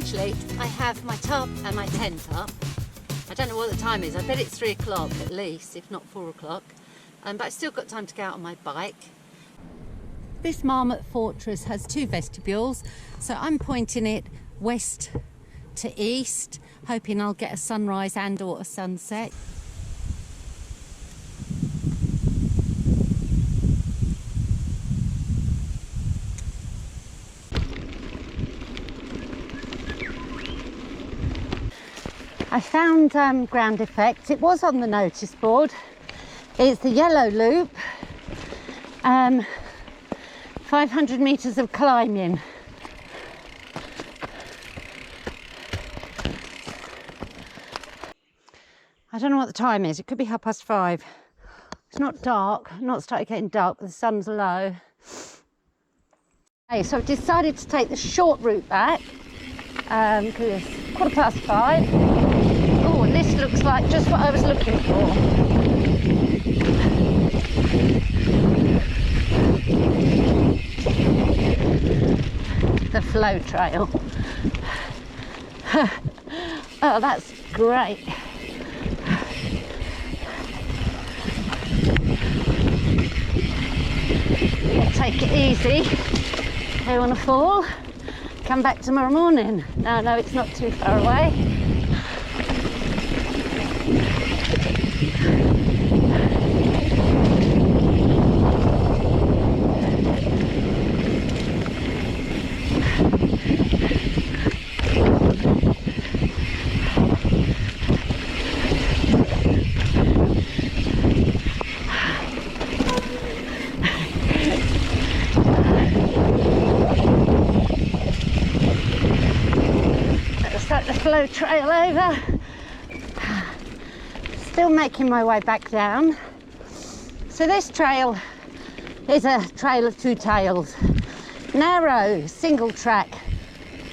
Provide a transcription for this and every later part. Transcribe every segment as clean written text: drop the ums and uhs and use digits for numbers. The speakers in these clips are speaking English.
actually. I have my tarp and my tent up. I don't know what the time is. I bet it's 3 o'clock at least, if not 4 o'clock. But I've still got time to go out on my bike. This Marmot fortress has 2 vestibules, so I'm pointing it west to east, hoping I'll get a sunrise and or a sunset. I found Ground Effect. It was on the notice board. It's the yellow loop, 500 metres of climbing. I don't know what the time is. It could be 5:30. It's not dark, not started getting dark, but the sun's low. Okay, so I've decided to take the short route back because it's 5:15. Oh, and this looks like just what I was looking for. The flow trail. Oh, that's great. Yeah, take it easy. Don't want to fall. Come back tomorrow morning. No, it's not too far away. Flow trail over. Still making my way back down. So this trail is a trail of 2 tails. Narrow, single track,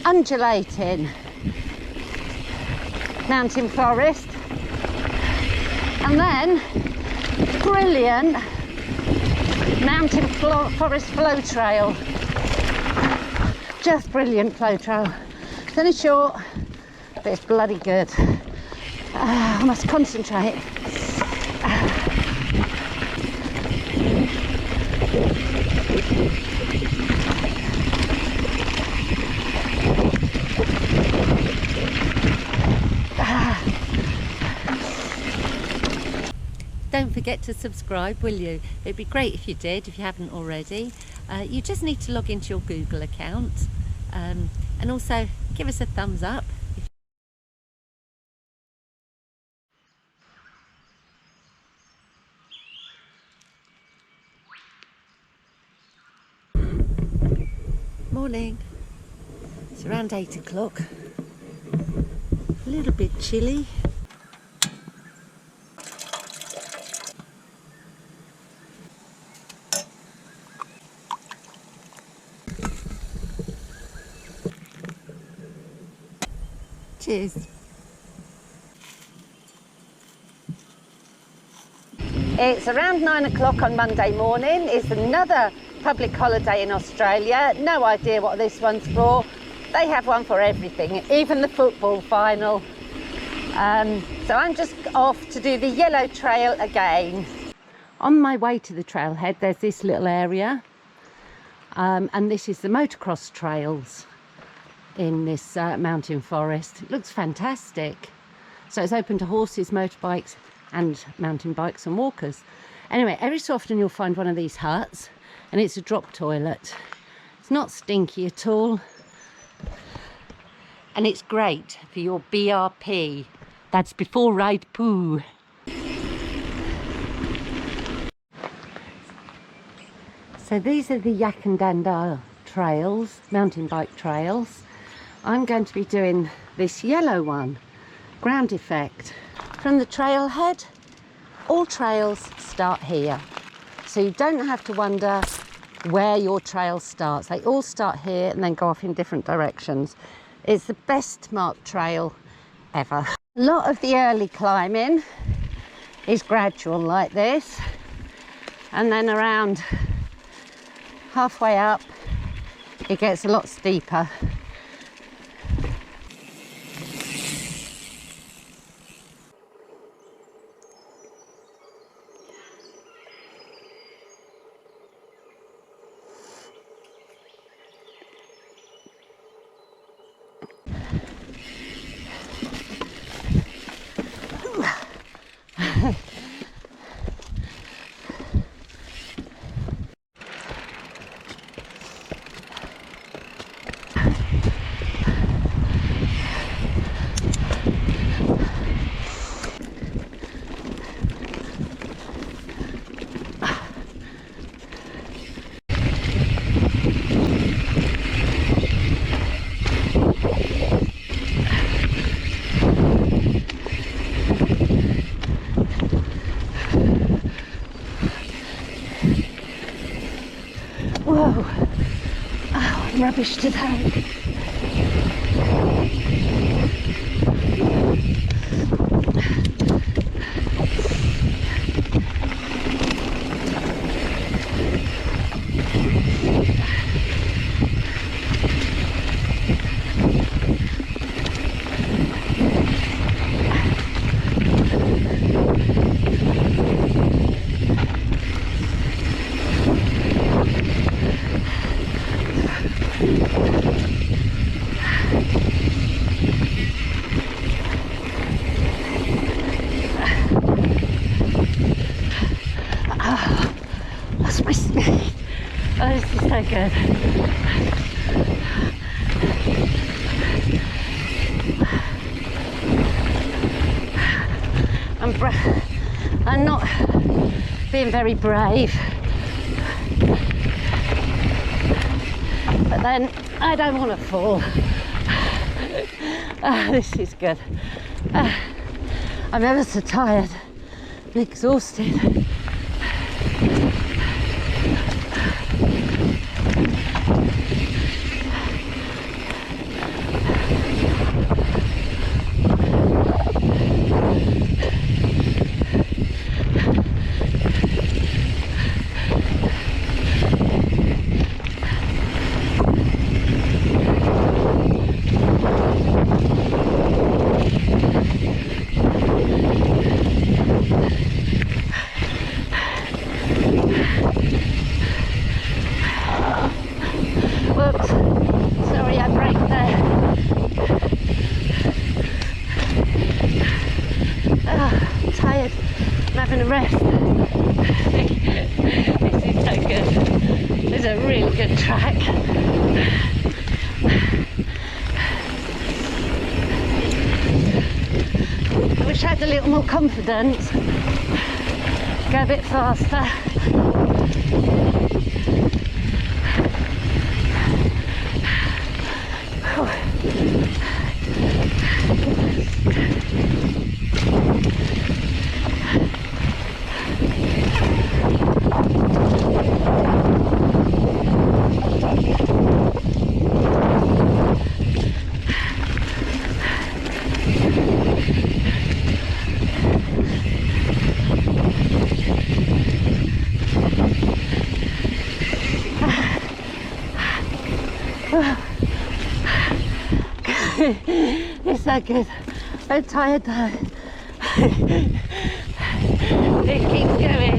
undulating mountain forest, and then brilliant mountain forest flow trail. Just brilliant flow trail. It's only short, but it's bloody good. I must concentrate. Don't forget to subscribe, will you? It'd be great if you did, if you haven't already. You just need to log into your Google account, and also give us a thumbs up. Morning. It's around 8 o'clock. A little bit chilly. Cheers. It's around 9 o'clock on Monday morning. It's another public holiday in Australia. No idea what this one's for. They have one for everything, even the football final. So I'm just off to do the yellow trail again. On my way to the trailhead, there's this little area, and this is the motocross trails in this mountain forest. It looks fantastic. So it's open to horses, motorbikes and mountain bikes and walkers. Anyway, every so often you'll find one of these huts, and it's a drop toilet. It's not stinky at all, and it's great for your BRP. That's before ride poo. So these are the Yackandandah trails, mountain bike trails. I'm going to be doing this yellow one, Ground Effect. From the trailhead, all trails start here. So you don't have to wonder where your trail starts. They all start here and then go off in different directions. It's the best marked trail ever. A lot of the early climbing is gradual like this, and then around halfway up it gets a lot steeper. rubbish today. That's my speed. Oh, this is so good. I'm not being very brave, but then I don't want to fall. This is good. I'm ever so tired and exhausted. Whoops, sorry I braked there. I'm tired, I'm having a rest. This is so good. This is a really good track. I wish I had a little more confidence. Go a bit faster. It's so good. I'm tired though. It keeps going.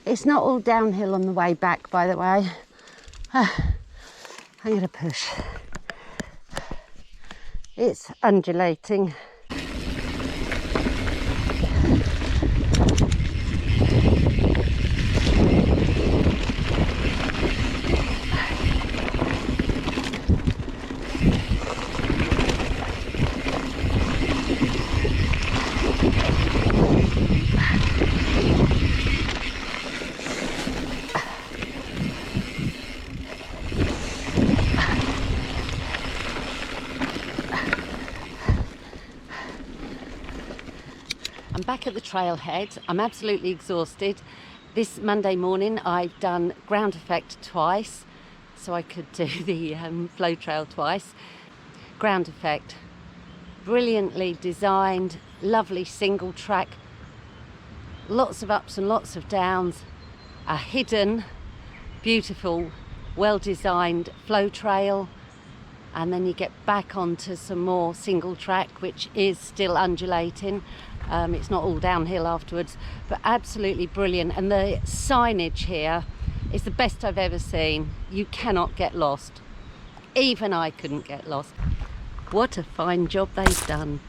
It's not all downhill on the way back, by the way. I'm going to push. It's undulating. I'm back at the trailhead. I'm absolutely exhausted. This Monday morning I've done Ground Effect twice, so I could do the flow trail twice. Ground Effect, brilliantly designed, lovely single track, lots of ups and lots of downs, a hidden, beautiful, well-designed flow trail, and then you get back onto some more single track, which is still undulating. It's not all downhill afterwards, but absolutely brilliant. And the signage here is the best I've ever seen. You cannot get lost. Even I couldn't get lost. What a fine job they've done.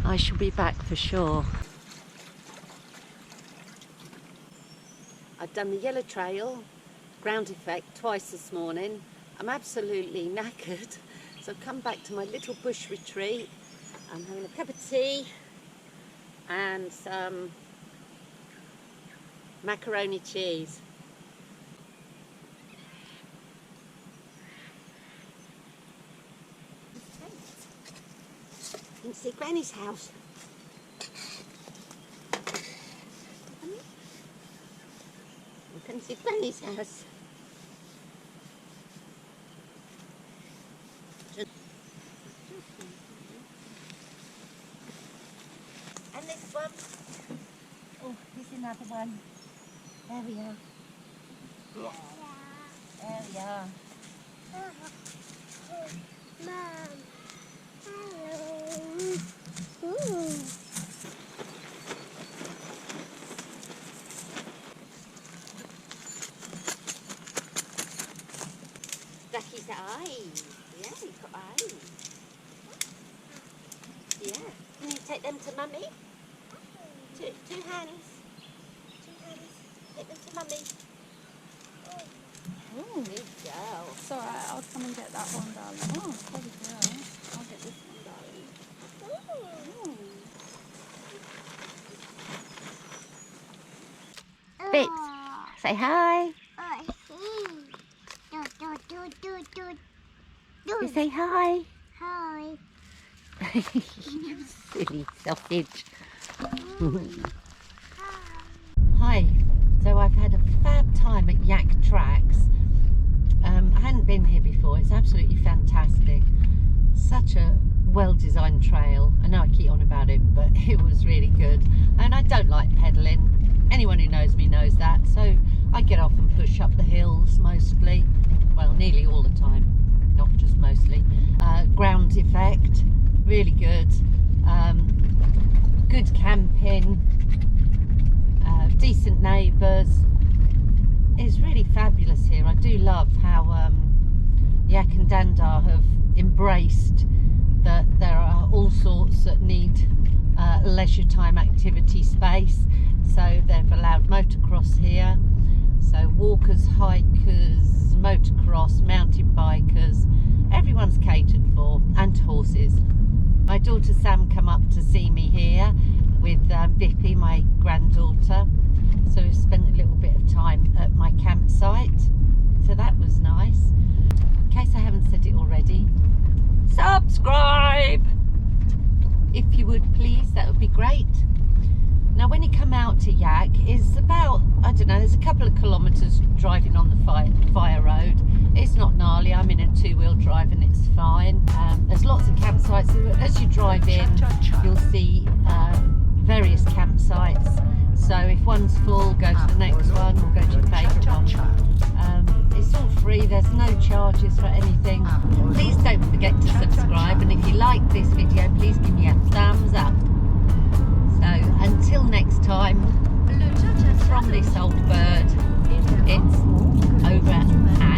I shall be back for sure. I've done the yellow trail Ground Effect twice this morning. I'm absolutely knackered, so I've come back to my little bush retreat. I'm having a cup of tea and some macaroni cheese. You can see Granny's house. You can see Granny's house. And this one. Oh, here's another one. There we are. Yeah. There we are. Mom. Hello. Ducky's eyes. Yeah, he's got eyes. Yeah. Can you take them to Mummy? Two hands. Two hands. Take them to Mummy. Oh, Good girl. it's alright, I'll come and get that one, darling. Oh, pretty girl. I'll get this one, darling. Bits, say hi. You say hi. Hi. You silly sausage. Hi. So I've had a fab time at Yak Tracks. I hadn't been here before. It's absolutely fantastic. Such a well-designed trail. I know I keep on about it, but it was really good. And I don't like pedalling. Anyone who knows me knows that. So I get off and push up the hills mostly. Well, nearly all the time, not just mostly. Ground Effect, really good. Good camping. Decent neighbours. It's really fabulous here. I do love how Yackandandah have embraced that there are all sorts that need leisure time activity space. So they've allowed motocross here. So walkers, hikers, motocross, mountain bikers, everyone's catered for, and horses. My daughter Sam come up to see me here with EBIII, my granddaughter. So we spent a little bit of time at my campsite. So that was nice. In case I haven't said it already, subscribe! If you would please, that would be great. Now when you come out to Yak, it's about, I don't know, there's a couple of kilometres driving on the fire road. It's not gnarly, I'm in a two-wheel drive and it's fine. There's lots of campsites. As you drive in, you'll see various campsites. So if one's full, go to the next one or go to your favourite one. It's all free, there's no charges for anything. Please don't forget to subscribe, and if you like this video, please give me a thumbs up. So until next time, from this old bird, it's over and out.